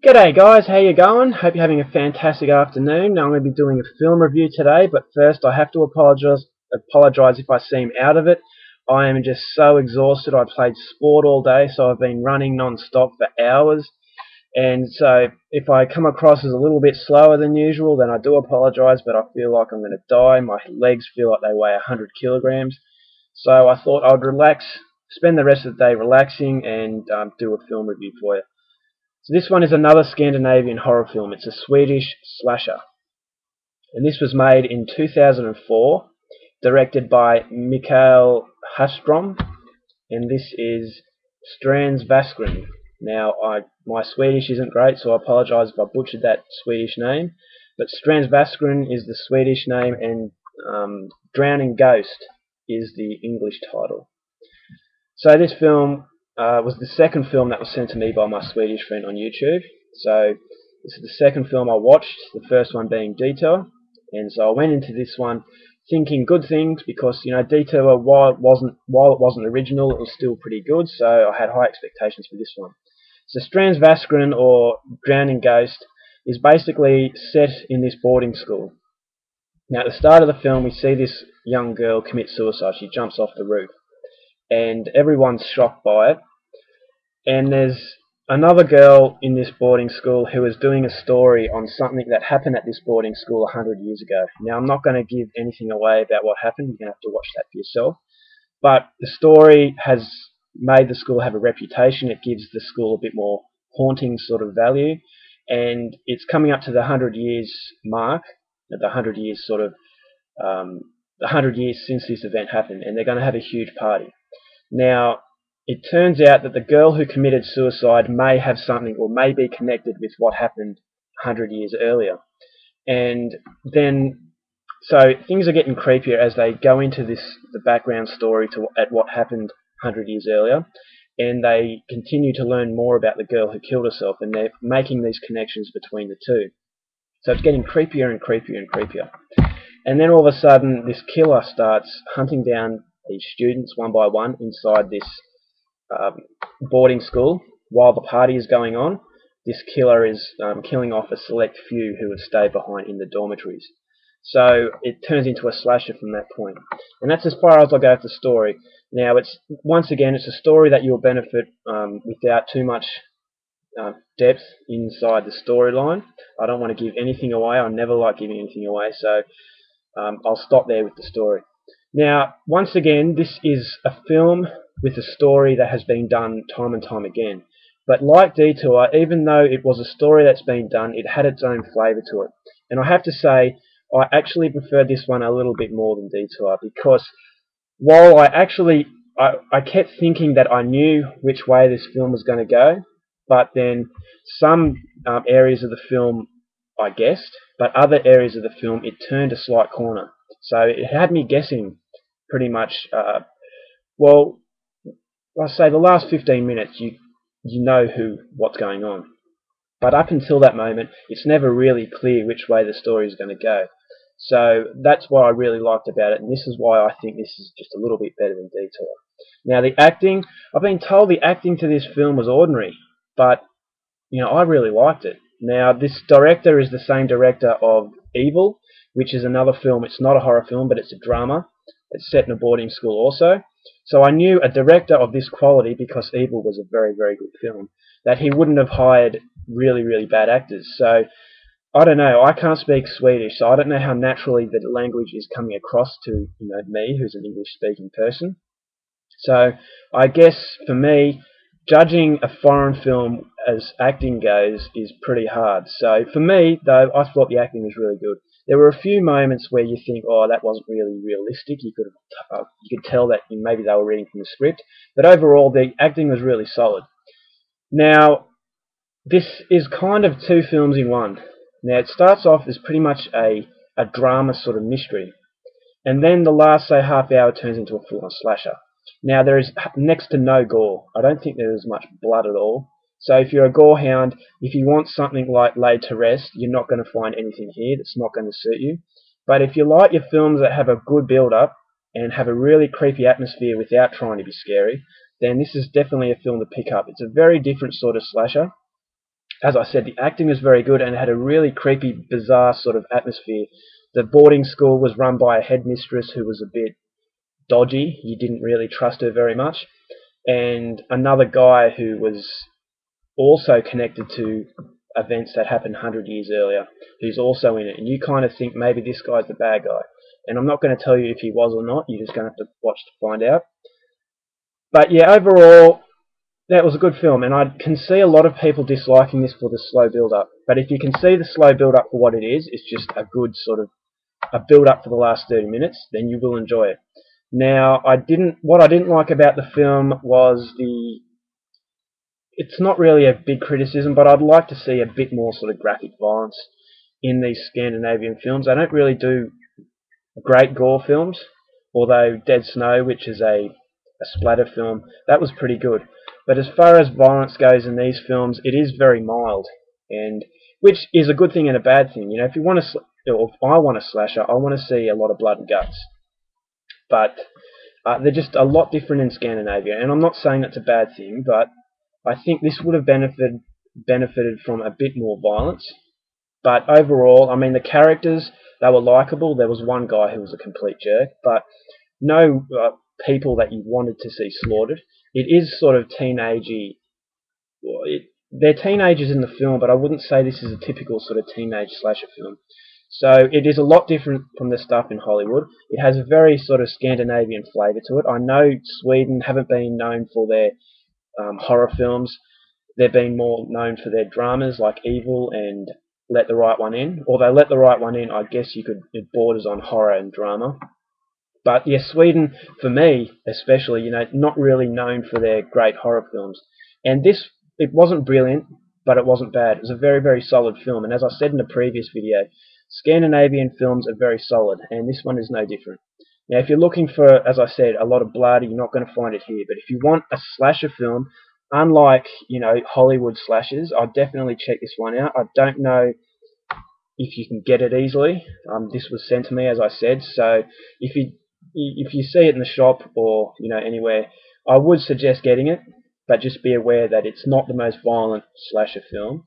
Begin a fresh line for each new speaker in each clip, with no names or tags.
G'day guys, how you going? Hope you're having a fantastic afternoon. Now I'm going to be doing a film review today, but first I have to apologise if I seem out of it. I am just so exhausted. I played sport all day, so I've been running non-stop for hours. And so if I come across as a little bit slower than usual, then I do apologise, but I feel like I'm going to die. My legs feel like they weigh 100 kilograms. So I thought I'd relax, spend the rest of the day relaxing, and do a film review for you. So this one is another Scandinavian horror film. It's a Swedish slasher. And this was made in 2004, directed by Mikael Hastrom, and this is Strands Vaskren. Now, my Swedish isn't great, so I apologise if I butchered that Swedish name, but Strands Vaskren is the Swedish name, and Drowning Ghost is the English title. So this film was the second film that was sent to me by my Swedish friend on YouTube. So this is the second film I watched, the first one being Detour. And so I went into this one thinking good things because, Detour, while it wasn't original, it was still pretty good. So I had high expectations for this one. So Strands Vaskren, or Drowning Ghost, is basically set in this boarding school. Now at the start of the film we see this young girl commit suicide. She jumps off the roof, and everyone's shocked by it. And there's another girl in this boarding school who is doing a story on something that happened at this boarding school 100 years ago. Now, I'm not going to give anything away about what happened. You're going to have to watch that for yourself. But the story has made the school have a reputation. It gives the school a bit more haunting sort of value. And it's coming up to the 100 years mark, the 100 years the 100 years since this event happened, and they're going to have a huge party. Now, it turns out that the girl who committed suicide may have something, or may be connected with what happened 100 years earlier. And then, so things are getting creepier as they go into the background story at what happened 100 years earlier. And they continue to learn more about the girl who killed herself, and they're making these connections between the two. So it's getting creepier and creepier and creepier. And then all of a sudden, this killer starts hunting down these students one by one inside this boarding school while the party is going on. This killer is killing off a select few who have stayed behind in the dormitories. So it turns into a slasher from that point. And that's as far as I'll go with the story. Now, once again, it's a story that you'll benefit without too much depth inside the storyline. I don't want to give anything away. I never like giving anything away, so I'll stop there with the story. Now, once again, this is a film with a story that has been done time and time again. But like Detour, even though it was a story that's been done, it had its own flavour to it. And I have to say, I actually preferred this one a little bit more than Detour, because while I kept thinking that I knew which way this film was going to go, but then some areas of the film I guessed, but other areas of the film it turned a slight corner. So it had me guessing pretty much, well, I'll say the last 15 minutes you know what's going on. But up until that moment, it's never really clear which way the story is going to go. So that's what I really liked about it, and this is why I think this is just a little bit better than Detour. Now the acting, I've been told the acting to this film was ordinary, but I really liked it. Now this director is the same director of Evil, which is another film. It's not a horror film, but it's a drama. It's set in a boarding school also. So I knew a director of this quality, because Evil was a very, very good film, that he wouldn't have hired really, really bad actors. So I don't know. I can't speak Swedish, so I don't know how naturally the language is coming across to me, who's an English-speaking person. So I guess for me, judging a foreign film as acting goes is pretty hard. So for me, though, I thought the acting was really good. There were a few moments where you think, oh, that wasn't really realistic. You could tell that maybe they were reading from the script. But overall, the acting was really solid. Now, this is kind of two films in one. Now, it starts off as pretty much a drama sort of mystery. And then the last, say, half hour turns into a full-on slasher. Now, there is next to no gore. I don't think there is much blood at all. So if you're a gorehound, if you want something like Laid to Rest, you're not going to find anything here that's not going to suit you. But if you like your films that have a good build-up and have a really creepy atmosphere without trying to be scary, then this is definitely a film to pick up. It's a very different sort of slasher. as I said, the acting was very good and it had a really creepy, bizarre sort of atmosphere. The boarding school was run by a headmistress who was a bit dodgy. You didn't really trust her very much. And another guy who was also connected to events that happened 100 years earlier, who's also in it. And you kind of think maybe this guy's the bad guy. And I'm not going to tell you if he was or not. You're just going to have to watch to find out. But yeah, overall, that was a good film, and I can see a lot of people disliking this for the slow build-up. But if you can see the slow build-up for what it is, it's just a good sort of a build-up for the last 30 minutes, then you will enjoy it. Now, what I didn't like about the film was it's not really a big criticism, but I'd like to see a bit more sort of graphic violence in these Scandinavian films. They don't really do great gore films, although Dead Snow, which is a splatter film, that was pretty good. But as far as violence goes in these films, it is very mild, and which is a good thing and a bad thing. You know, if you want to, or if I want a slasher, I want to see a lot of blood and guts. But they're just a lot different in Scandinavia, and I'm not saying that's a bad thing, but I think this would have benefited from a bit more violence. But overall, I mean, the characters, they were likable. There was one guy who was a complete jerk, but no people that you wanted to see slaughtered. It is sort of teenagey. Well, they're teenagers in the film, but I wouldn't say this is a typical sort of teenage slasher film. So it is a lot different from the stuff in Hollywood. It has a very sort of Scandinavian flavour to it. I know Sweden haven't been known for their horror films. They've been more known for their dramas like Evil and Let the Right One In. Although Let the Right One In, I guess it borders on horror and drama. But yeah, Sweden, for me especially, you know, not really known for their great horror films. And this, it wasn't brilliant, but it wasn't bad. It was a very, very solid film. And as I said in a previous video, Scandinavian films are very solid, and this one is no different. Now, if you're looking for, as I said, a lot of blood, you're not going to find it here. But if you want a slasher film, unlike, you know, Hollywood slashers, I'd definitely check this one out. I don't know if you can get it easily. This was sent to me, as I said, so if you see it in the shop or, you know, anywhere, I would suggest getting it, but just be aware that it's not the most violent slasher film,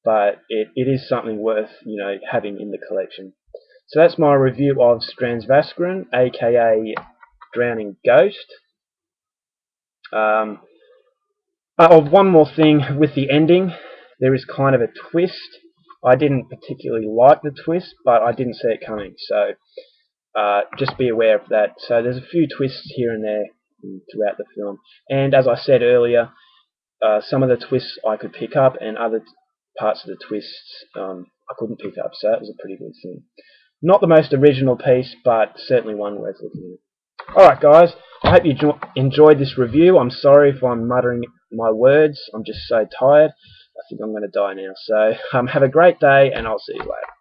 but it is something worth, you know, having in the collection. So that's my review of Strandsvaskeren, aka Drowning Ghost. One more thing with the ending, there is kind of a twist. I didn't particularly like the twist, but I didn't see it coming, so just be aware of that. So there's a few twists here and there throughout the film, and as I said earlier, some of the twists I could pick up, and other parts of the twists I couldn't pick up, so that was a pretty good thing. Not the most original piece, but certainly one worth looking at. Alright guys, I hope you enjoyed this review. I'm sorry if I'm muttering my words, I'm just so tired. I think I'm going to die now. So have a great day, and I'll see you later.